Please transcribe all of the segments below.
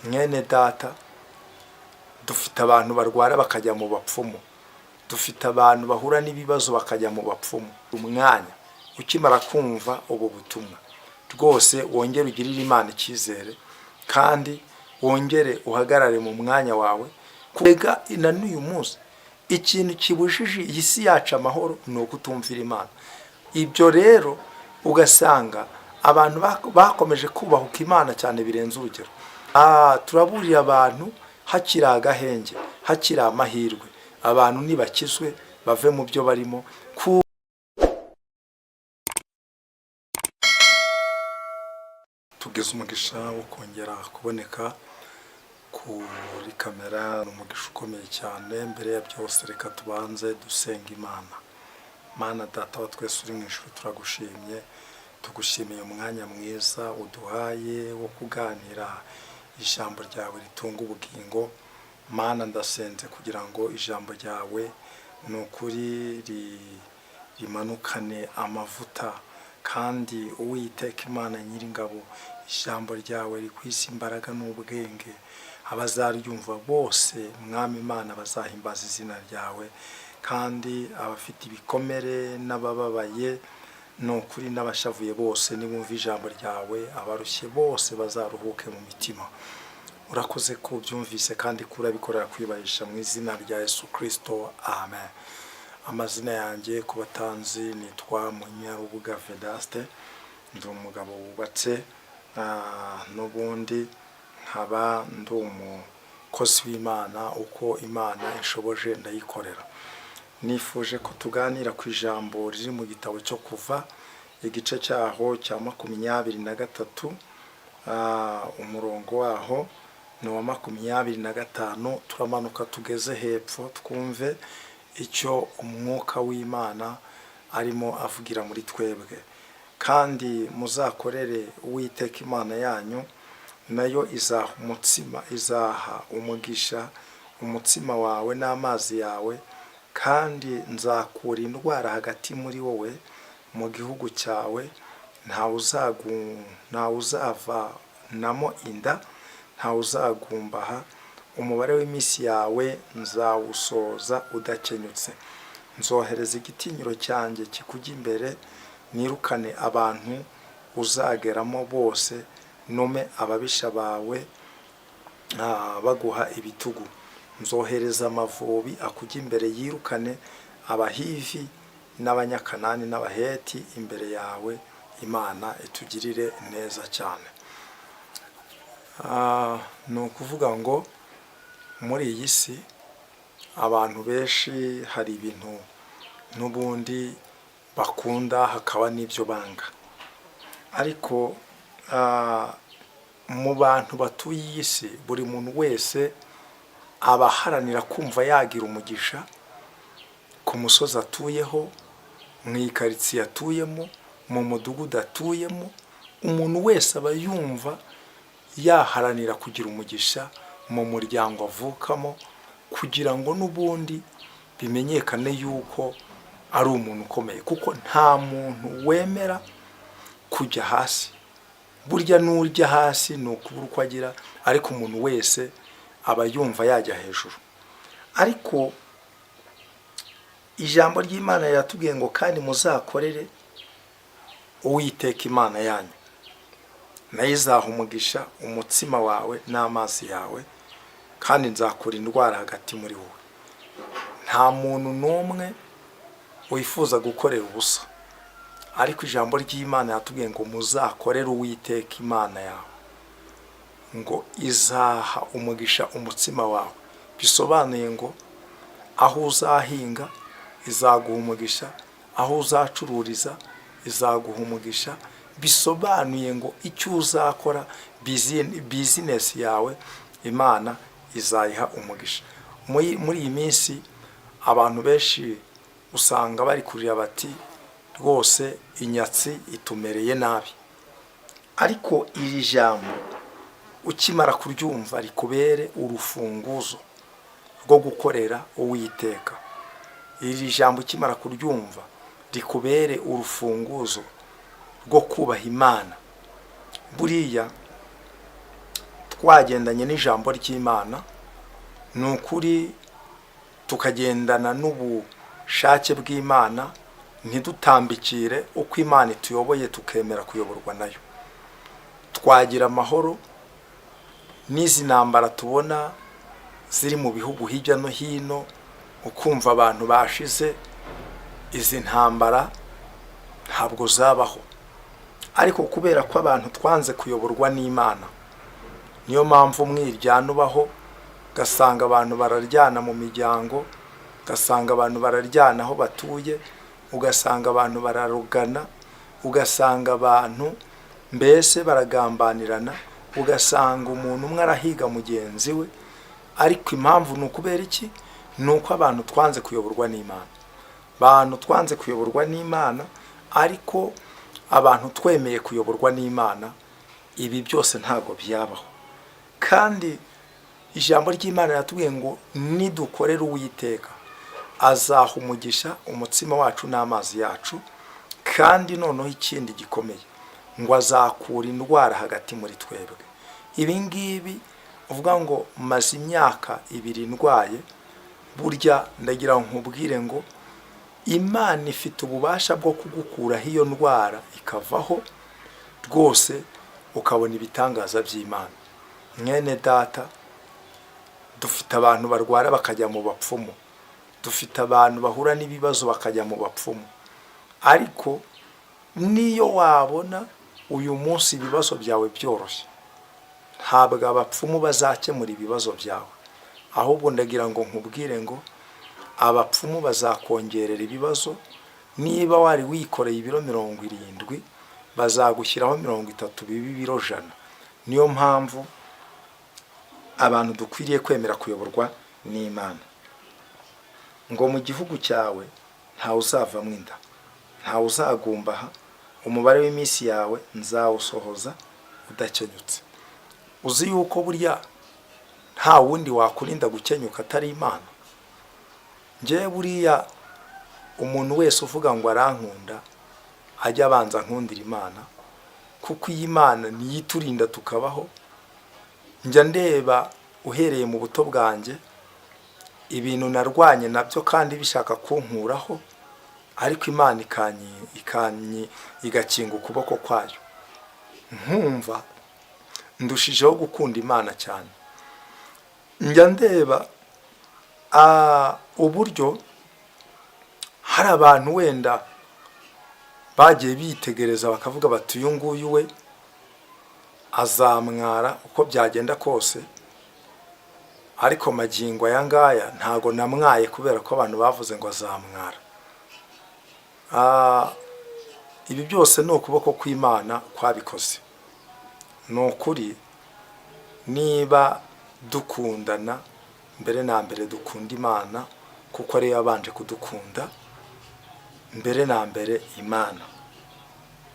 mwene data, dufite abantu barwara bakajya mu bapfumu, dufite abantu bahura n'ibibazo bakajya mu bapfumu. Umwanya ukimara kumva ubu butumwa rwose wongere ugirire Imana icyizere kandi wongere uhagarare mu mwanya wawe. Kwega ina n'uyu munsi ikintu kibujije iyi si yacu amahoro ni ukutumvira Imana. Ibyo rero ugasanga abantu bakomeje kubahuka Imana cyane birenze urugero. Turaburira abantu hakiri agahenge, hakiri amahirwe, abantu nibakizwe bave mu byo barimo. Tugeze umugisha wo kongera kuboneka kuri kamera, umugisha ukomeye cyane. Mbere ya byose reka tubanze dusenga Imana. Mana Data wa twese uri mu ijuru, turagushimye, tugushimiye umwanya mwiza uduhaye wo kuganira ijambo ryawe ritunga ubugingo. Mana ndasenze kugira ngo ijambo ryawe nukuri rimanukane amavuta, kandi Uwiteka Imana Nyiringabo, ijambo ryawe rikwise imbaraga n'ubwenge. Abazaryumva bose Mwami Imana bazahimbaza izina ryawe, kandi abafite ibikomere n'abababaye nukuri n'abashavuye bose nibumva ijambo ryawe, abarushye bose bazaruhuke mu mitima. Urakoze ko byumvise kandi kurabikorera kwibahisha mu izina rya Yesu Kristo, amen. Amazina yanjye ku batanzi nitwa Munyarubuga Vedaste, ndi umugabo wubatse, n'ubundi nkaba ndi umukozi w'Imana. Uko Imana inshoboje ndayikorera. Nifuje ko tuganira ku ijambo riri mu gitabo cyo Kuva, igice cyaho cya 23, umurongo waho ni wa 25. Turamanuka tugeze hepfo twumve icyo umwuka w'Imana arimo avugira muri twebwe. Kandi muzakorere Uwiteka Imana yanyu, nayo izaha umugisha umutsima wawe n'amazi yawe, kandi nzakura indwara hagati muri wowe mu gihugu cyawe. ntawe uzavanamo inda, ntawe uzagumbaha. Umubare w'iminsi yawe nzawusoza udakenyutse. Nzohereza igitinyiro cyanjye kikujya imbere, nirukane abantu uzageramo bose, nume ababisha bawe baguha ibitugu. Nzohereza amavubi akujya imbere, yirukane Abahivi n'Abanyakanani n'Abaheti imbere yawe. Imana itugirire neza cyane. Ni ukuvuga ngo muri iyi si abantu benshi hari ibintu n'ubundi bakunda, hakaba n'ibyo banga. Ariko mu bantu batuye iyi si, buri muntu wese aba aharanira kumva yagira umugisha ku musozi atuyeho, mu ikaritsiye atuyemo, mu mudugudu atuyemo. Umuntu wese aba yumva yaharanira kugira umugisha mu muryango avukamo, kugira ngo n'ubundi bimenyekane yuko ari umuntu ukomeye. Kuko nta muntu wemera kujya hasi. Burya n'urya hasi ni ukubura uko agira, ariko umuntu wese aba yumva yajya hejuru. Ariko ijambo ry'Imana riratubwiye ngo kandi muzakorere Uwiteka Imana yanyu, nayo izaha umugisha umutsima wawe n'amazi yawe, kandi nzakura indwara hagati muri wowe. Nta muntu n'umwe wifuza gukorera ubusa, ariko ijambo ry'Imana yatubwiye ngo muzakorere Uwiteka Imana yawe, ngo izaha umugisha umutsima wawe. Bisobanuye ngo aho uzahinga izaguha umugisha, aho uzacururiza izaguha umugisha. Bisobanuye ngo icyo uzakora, bizinesi yawe, Imana izayiha umugisha. Muri iyi minsi abantu benshi usanga bari kurira bati rwose inyatsi itumereye nabi. Ariko iri jambo ukimara kuryumva rikubere urufunguzo rwo gukorera Uwiteka. Iri jambo ukimara kuryumva rikubere urufunguzo rwo kubaha Imana. Buriya twagendanye n'ijambo ry'Imana, ni ukuri tukagendana n'ubushake bw'Imana, ntidutambikire uko Imana ituyoboye tukemera kuyoborwa nayo, twagira amahoro. N'izi ntambara tubona ziri mu bihugu hirya no hino, ukumva abantu bashize, izi ntambara ntabwo zabaho, ariko kubera ko abantu twanze kuyoborwa n'Imana, niyo mpamvu umwiryane ubaho, ugasanga abantu bararyana mu miryango, ugasanga abantu bararyana aho batuye, ugasanga abantu bararugana, ugasanga abantu mbese baragambanirana, ugasanga umuntu umwe arahiga mugenzi we. Ariko impamvu ni ukubera iki? Ni uko abantu twanze kuyoborwa n'Imana. Abantu twanze kuyoborwa n'Imana, ariko abantu twemeye kuyoborwa n'Imana, ibi byose ntabwo byabaho. Kandi ijambo ry'Imana riratubwiye ngo nidukorera Uwiteka azaha umugisha umutsima wacu n'amazi yacu, kandi noneho ikindi gikomeye ngo azakura indwara hagati muri twebwe. Ibi ngibi uvuga ngo maze imyaka 2 ndwaye, burya ndagira nkubwire ngo Imana ifite ububasha bwo kugukuraho iyo ndwara ikavaho rwose, ukabona ibitangaza by'Imana. Mwene data, dufite abantu barwara bakajya mu bapfumu, dufite abantu bahura n'ibibazo bakajya mu bapfumu, ariko niyo wabona uyu munsi ibibazo byawe byoroshye, ntabwo abapfumu bazakemura ibibazo byawe, ahubwo ndagira ngo nkubwire ngo abapfumu bazakongerera ibibazo. Niba wari wikoreye ibiro 70, bazagushyiraho 30 bibe ibiro 100. Niyo mpamvu abantu dukwiriye kwemera kuyoborwa n'Imana. Ngo mu gihugu cyawe ntawe uzavamo inda, ntawe uzagumbaha, umubare w'iminsi yawe nzawusohoza udakenyutse. Uzi yuko burya nta wundi wakurinda gukenyuka atari Imana? Nje buriya umuntu wese uvuga ngo arankunda ajya abanza nkundira Imana, kuko iyi Imana niyo iturinda tukabaho. Njya ndeba uhereye mu buto bwanjye ibintu narwanye nabyo kandi bishaka kunkuraho, ariko Imana igakinga ukuboko kwayo, nkumva ndushijeho gukunda Imana cyane. Njya ndeba uburyo hari abantu wenda bagiye bitegereza bakavuga bati uyu nguyu we azamwara uko byagenda kose, ariko magingo aya ngaya ntago namwaye kubera ko abantu bavuze ngo azamwara. Ibi byose ni ukuboko kw'Imana kwabikoze. Ni ukuri, niba dukundana, mbere na mbere dukunda Imana, kuko ariyo yabanje kudukunda mbere na mbere Imana.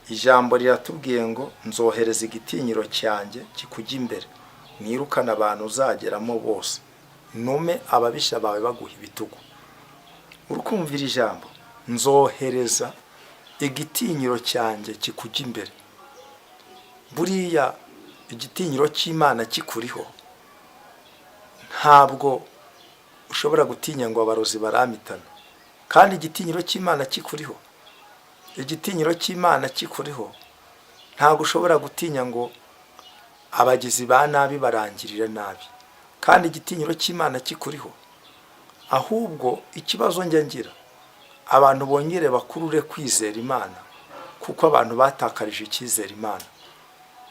Ijambo riratubwiye ngo nzohereza igitinyiro cyanjye kikujya imbere, nirukana abantu uzageramo bose, nume ababisha bawe baguha ibitugu. Urukumvira ijambo, nzohereza igitinyiro cyanjye kikujya imbere. Buriya igitinyiro cy'Imana kikuriho, ntabwo ushobora gutinya ngo abarozi baramitana. Kandi igitinyiro cy'Imana kikuriho, igitinyiro cy'Imana kikuriho, ntabwo ushobora gutinya ngo abagizi ba nabi barangirira nabi. Kandi igitinyiro cy'Imana kikuriho. Ahubwo ikibazo njya ngira, abantu bongere bakurure kwizera Imana, kuko abantu batakarije icyizere Imana.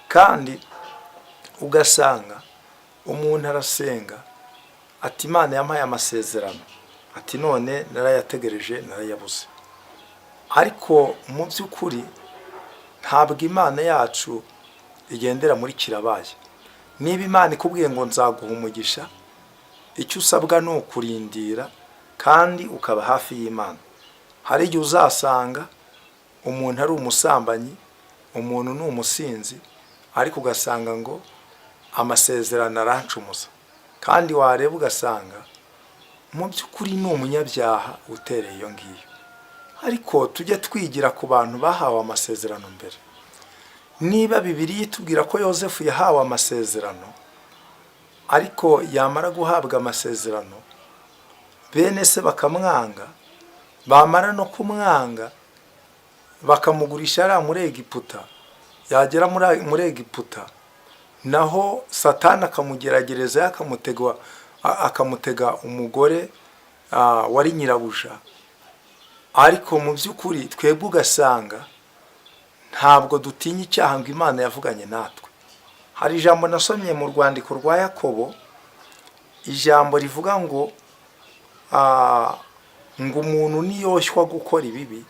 Kandi ugasanga umuntu arasenga ati Imana yampaye amasezerano, ati none narayategereje narayabuze. Ariko mu by'ukuri ntabwo Imana yacu igendera muri kirabaye. Niba Imana ikubwiye ngo nzaguha umugisha, icyo usabwa ni ukurindira kandi ukaba hafi y'Imana. Hari igihe uzasanga umuntu ari umusambanyi, umuntu ni umusinzi, ariko ugasanga ngo amasezerano arancumuza, kandi wareba ugasanga mu by'ukuri ni umunyabyaha utereye iyo ngiyo. Ariko tujye twigira ku bantu bahawe amasezerano mbere. Niba Bibiliya itubwira ko Yosefu yahawe amasezerano, ariko yamara guhabwa amasezerano bene se bakamwanga, bamara no kumwanga bakamugurisha ari muri Egiputa. Yagera muri Egiputa naho Satani akamugeragereza, akamutega umugore wari nyirabuja. Ariko mu by'ukuri twebwe ugasanga ntabwo dutinya icyaha ngo Imana yavuganye natwe. Hari ijambo nasomye mu rwandiko rwa Yakobo, ijambo rivuga ngo umuntu niyoshywa gukora ibibi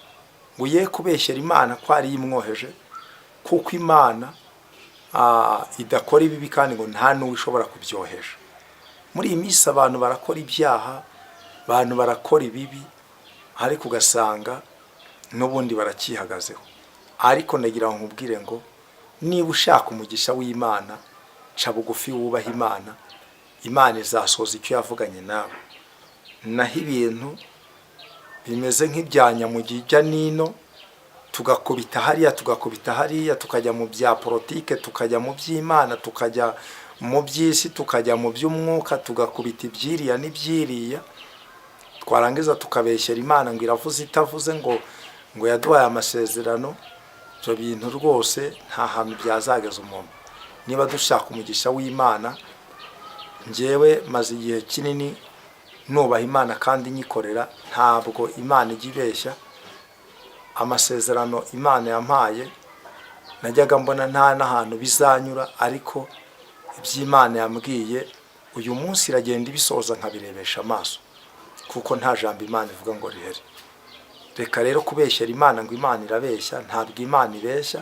ngo ye kubeshyera Imana ko ari imwoheje, kuko Imana idakora ibibi kandi ngo nta n'uwishobora kubyoheje. Muri iyi minsi abantu barakora ibyaha, abantu barakora ibibi, ariko ugasanga n'ubundi barakihagazeho. Ariko ndagira ngo nkubwire ngo niba ushaka umugisha w'Imana, ca bugufi wubaha Imana, Imana izasoza icyo yavuganye nawe. Naho ibintu bimeze nk'ibya nyamugijya nino, tugakubita hariya tukajya mu bya politike, tukajya mu by'Imana, tukajya mu by'isi, tukajya mu by'umwuka, tugakubita ibyiriya n'ibyiriya, twarangiza tukabeshyera Imana ngo iravuze itavuze, ngo yaduhaye amasezerano. Ibyo bintu rwose nta hantu byazageza umuntu. Niba dushaka umugisha w'Imana, njyewe maze igihe kinini nubaha Imana kandi nyikorera, ntabwo Imana ijya ibeshya. Amasezerano Imana yampaye najyaga mbona nta n'ahantu bizanyura, ariko iby'Imana yambwiye uyu munsi iragenda ibisoza nkabirebesha amaso, kuko nta jambo Imana ivuga ngo rihere. Reka rero kubeshyera Imana ngo Imana irabeshya, ntabwo Imana ibeshya.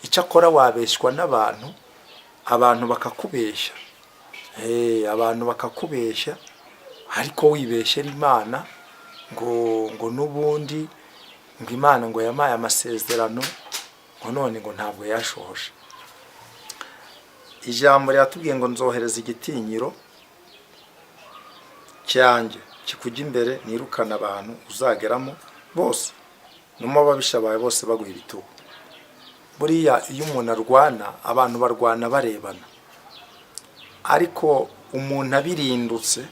Icyakora wabeshywa n'abantu, abantu bakakubeshya, abantu bakakubeshya, ariko wibeshyera Imana ngo n'ubundi ngo Imana ngo yamaye amasezerano, ngo none ngo ntabwo yashohoje. Ijambo ryatubwiye ngo nzohereza igitinyiro cyanjye kikujya imbere, nirukana abantu uzageramo bose, numa ababisha bawe bose baguha ibitugu. Buriya iyo umuntu arwana, abantu barwana barebana, ariko umuntu abirindutse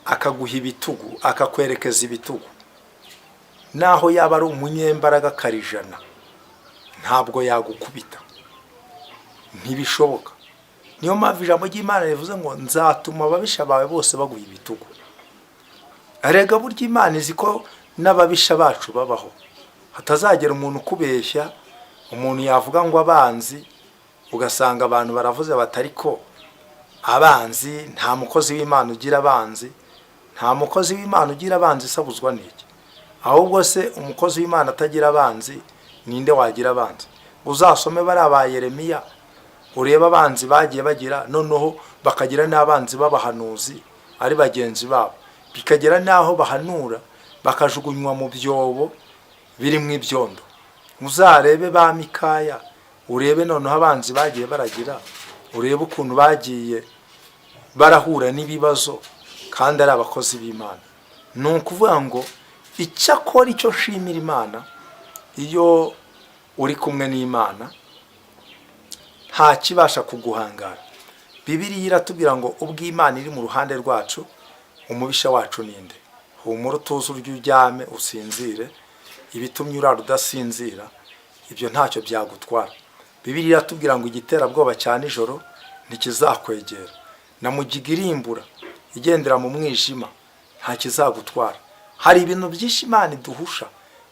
akaguha ibitugu, akakwerekeza ibitugu, naho yaba ari umunyembaraga karijana, ntabwo yagukubita, ntibishoboka. Niyo mpamvu ijambo ry'Imana rivuze ngo nzatuma ababisha bawe bose baguha ibitugu. Arega burya Imana izi ko n'ababisha bacu babaho, hatazagera umuntu ukubeshya. Umuntu yavuga ngo abanzi, ugasanga abantu baravuze batari ko abanzi, nta mukozi w'Imana ugira abanzi. Nta mukozi w'Imana ugira abanzi, sabuzwa n'iki? Ahubwo se umukozi w'Imana atagira abanzi, ninde wagira abanzi? Uzasome bari aba Yeremiya, ureba abanzi bagiye bagira, noneho bakagira n'abanzi b'abahanuzi ari bagenzi babo, bikagera naho bahanura bakajugunywa mu byobo birimo ibyondo. Uzarebe ba Mikaya, urebe noneho abanzi bagiye baragira, urebe ukuntu bagiye barahura n'ibibazo kandi ari abakozi b'Imana. Ni ukuvuga ngo icyakora icyo shimira Imana, iyo uri kumwe n'Imana nta kibasha kuguhangara. Bibiliya iratubwira ngo ubw'Imana iri mu ruhande rwacu, umubisha wacu ninde? Humura utuze urya uryame usinzire, ibitumye urara udasinzira ibyo ntacyo byagutwara. Bibiliya iratubwira ngo igiterabwoba cya nijoro ntikizakwegera, na mugiga irimbura igendera mu mwijima nta kizagutwara. Hari ibintu byinshi Imana iduhusha,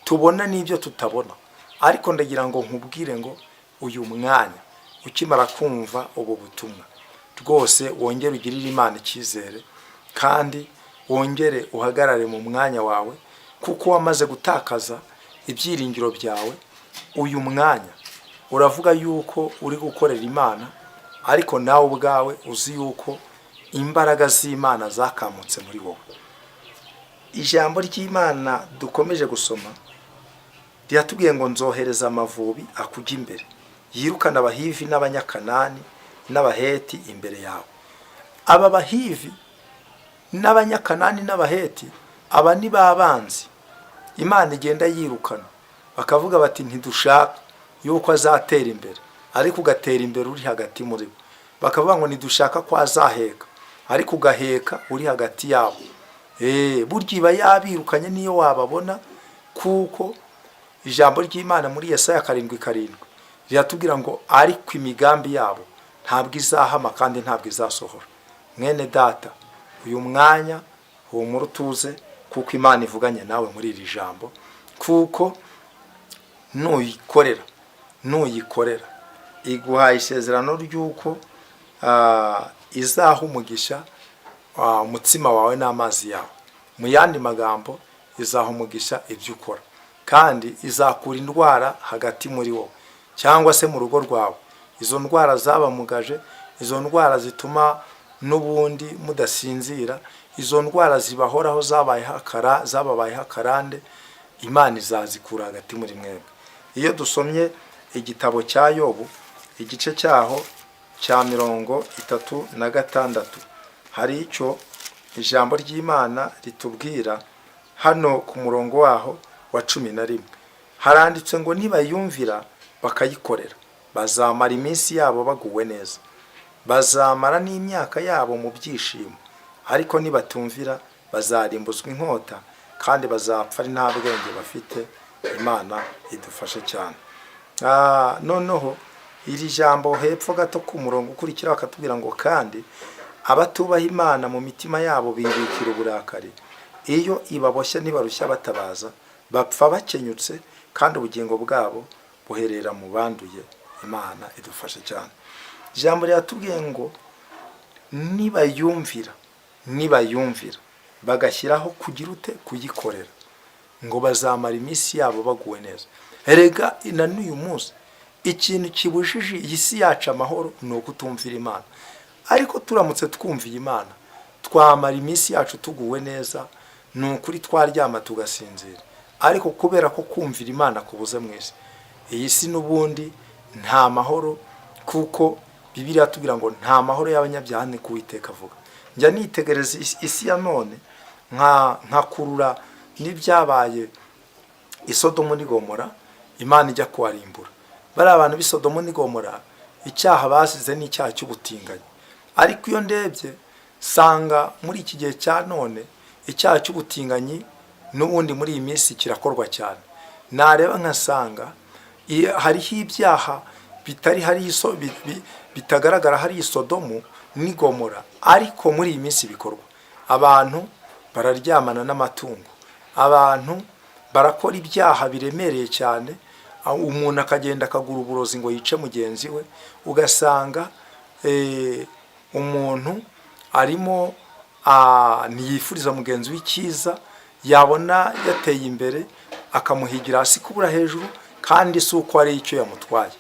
tubona n'ibyo tutabona, ariko ndagira ngo nkubwire ngo uyu mwanya ukimara kumva ubu butumwa, rwose wongere ugirire Imana icyizere, kandi wongere uhagarare mu mwanya wawe, kuko wamaze gutakaza ibyiringiro byawe. Uyu mwanya uravuga yuko uri gukorera Imana, ariko nawe ubwawe uzi yuko imbaraga z'Imana zakamutse muri wowe. Ijambo ry'Imana dukomeje gusoma ryatubwiye ngo nzohereza amavubi akujya imbere, yirukana abahivi n'abanyakanani n'abaheti imbere yawe. Aba bahivi n'abanyakanani n'abaheti, aba ni babanzi Imana igenda yirukana, bakavuga bati ntidushaka yuko azatera imbere, ariko ugatera imbere uri hagati muri bo. bakavuga ngo nidushaka ko azaheka, ariko ugaheka uri hagati yabo. Burya iba yabirukanye niyo wababona, kuko ijambo ry'Imana muri Yesaya 7:7 riratubwira ngo ariko imigambi yabo ntabwo izahama kandi ntabwo izasohora. Mwene data, uyu mwanya humura utuze, kuko Imana ivuganye nawe muri iri jambo, kuko nuyikorera iguhaye isezerano ry'uko izaha umugisha umutsima wawe n'amazi yawe. Mu yandi magambo, izaha umugisha ibyo ukora, kandi izakura indwara hagati muri wowe cyangwa se mu rugo rwawe. Izo ndwara zabamugaje, izo ndwara zituma n'ubundi mudasinzira, izo ndwara zibahoraho zababayeho akarande, Imana izazikura hagati muri mwebwe. Iyo dusomye igitabo cya Yobu, igice cyaho cya 36, hari icyo ijambo ry'Imana ritubwira hano ku murongo waho wa 11. Haranditse ngo nibayumvira bakayikorera, bazamara iminsi yabo baguwe neza, bazamara n'imyaka yabo mu byishimo. Ariko nibatumvira bazarimbuzwa inkota, kandi bazapfa ari nta bwenge bafite. Imana idufashe cyane. Noneho iri jambo hepfo gato ku murongo ukurikira akatubwira ngo kandi abatubaha Imana mu mitima yabo bibikira uburakari, iyo ibaboshye nibarushya batabaza bapfa bakenyutse, kandi ubugingo bwabo buherera mu banduye. Imana idufashe cyane. Ijambo riratubwiye ngo nibayumvira bagashyiraho kugira ute kuyikorera, ngo bazamara iminsi yabo baguwe neza. Erega na n'uyu munsi ikintu kibujije iyi si yacu amahoro ni ukutumvira Imana. Ariko turamutse twumviye Imana, twamara iminsi yacu tuguwe neza, ni ukuri twaryama tugasinzira. Ariko kubera ko kumvira Imana kubuze mwese, iyi si n'ubundi nta mahoro, kuko Bibiliya tubwira ngo nta mahoro y'abanyabyaha ni Uwiteka avuga. Njya nitegereza isi ya none nkakurura n'ibyabaye i Sodomu n'i Gomora, Imana ijya kuharimbura. Bari abantu b'i Sodomu n'i Gomora, icyaha basize ni icyaha cy'ubutinganyi. Ariko iyo ndebye sanga muri iki gihe cya none icyaha cy'ubutinganyi n'ubundi muri iyi minsi kirakorwa cyane. Nareba nkasanga hariho ibyaha bitagaragara hari i Sodomu n'i Gomora, ariko muri iyi minsi bikorwa. Abantu bararyamana n'amatungo, abantu barakora ibyaha biremereye cyane, umuntu akagenda akagura uburozi ngo yice mugenzi we. Ugasanga umuntu arimo ntiyifuriza mugenzi w'icyiza, yabona yateye imbere akamuhigira hasi kubura hejuru, kandi si uko ari icyo yamutwaye.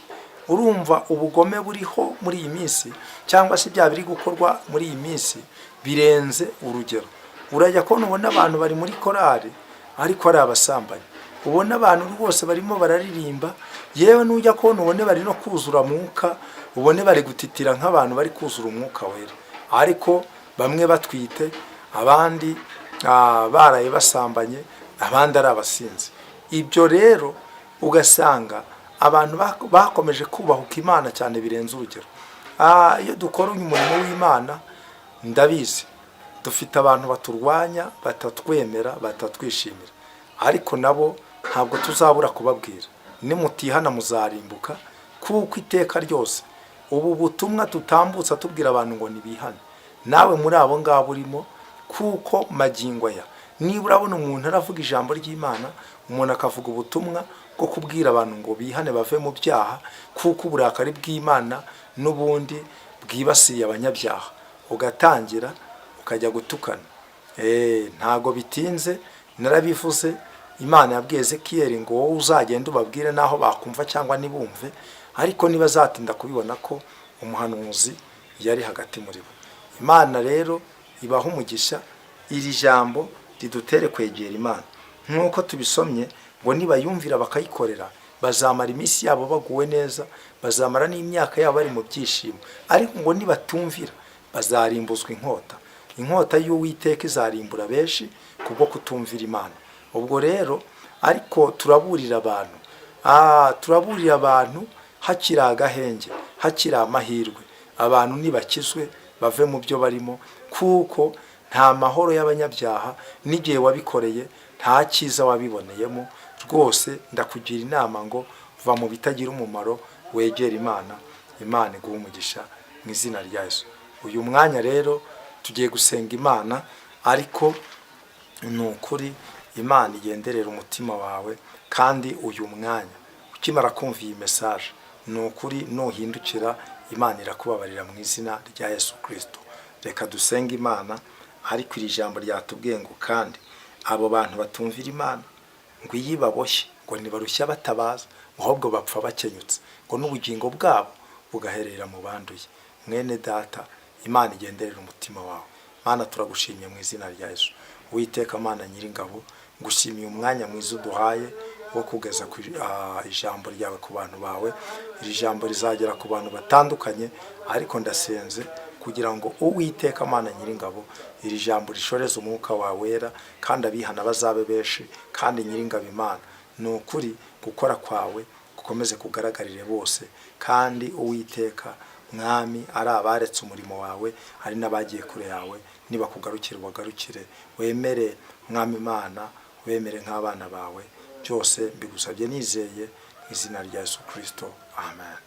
Urumva ubugome buriho muri iyi minsi, cyangwa se bya biri gukorwa muri iyi minsi birenze urugero. Urajya kubona ubona abantu bari muri korari ariko ari abasambanyi, ubona abantu rwose barimo bararirimba, yewe n'ujya kubona ubone bari no kuzura mwuka, ubone bari gutitira nk'abantu bari kuzura umwuka wera, ariko bamwe batwite, abandi baraye basambanye, abandi ari abasinzi. Ibyo rero ugasanga abantu bakomeje kubahuka Imana cyane birenze urugero. Iyo dukora umurimo w'Imana, ndabizi dufite abantu baturwanya, batatwemera, batatwishimira, ariko nabo ntabwo tuzabura kubabwira, nimutihana muzarimbuka, kuko iteka ryose ubu butumwa tutambutsa tubwira abantu ngo nibihane. Nawe muri abo ngabo urimo, kuko magingo aya niba urabona umuntu aravuga ijambo ry'Imana, umuntu akavuga ubutumwa bwo kubwira abantu ngo bihane bave mu byaha, kuko uburakari bw'Imana n'ubundi bwibasiye abanyabyaha, ugatangira ukajya gutukana. Ntago bitinze, narabivuze. Imana yabwiye Ezekiyeli ngo wowe uzagenda ubabwire naho bakumva cyangwa nibumve, ariko niba zatinda kubibona ko umuhanuzi yari hagati muri bo. Imana rero ibaha umugisha, iri jambo ridutere kwegera Imana. Nk'uko tubisomye ngo nibayumvira bakayikorera, bazamara iminsi yabo baguwe neza, bazamara n'imyaka yabo bari mu byishimo. Ariko ngo nibatumvira bazarimbuzwa inkota. Inkota y'Uwiteka izarimbura benshi kubwo kutumvira Imana. Ubwo rero ariko turaburira abantu hakiri agahenge, hakiri amahirwe. abantu nibakizwe bave mu byo barimo, kuko nta mahoro y'abanyabyaha n'igihe wabikoreye nta cyiza wabiboneyemo. Rwose ndakugira inama ngo va mu bitagira umumaro wegera Imana, Imana iguhe umugisha mu izina rya Yesu. Uyu mwanya rero tugiye gusenga Imana, ariko ni ukuri Imana igenderera umutima wawe, kandi uyu mwanya ukimara kumva iyi mesaje ni ukuri nuhindukira Imana irakubabarira mu izina rya Yesu Kristo. Reka dusenge Imana. Ariko iri jambo ryatubwiye ngo kandi abo bantu batumvira Imana ngo iyi baboshye ngo ntibarushya batabaza, ahubwo bapfa bakenyutse, ngo n'ubugingo bwabo bugaherera mu banduye. Mwene data, Imana igenderera umutima wawe. Mana, turagushimiye mu izina rya Yesu. Uwiteka Mana Nyiringabo, ngushimiye umwanya mwiza uduhaye wo kugeza ku ijambo ryawe ku bantu bawe. Iri jambo rizagera ku bantu batandukanye, ariko ndasenze kugira ngo Uwiteka Mana Nyiringabo iri jambo rishoreze umwuka wawe wera, kandi abihana bazabe benshi. Kandi Nyiringabo Imana, ni ukuri gukora kwawe gukomeze kugaragarire bose, kandi Uwiteka Mwami, ari abaretse umurimo wawe, ari n'abagiye kure yawe, nibakugarukire ubagarukire. Wemere Mwami Imana, wemere nk'abana bawe. Byose mbigusabye nizeye mu izina rya Yesu Kristo, amen.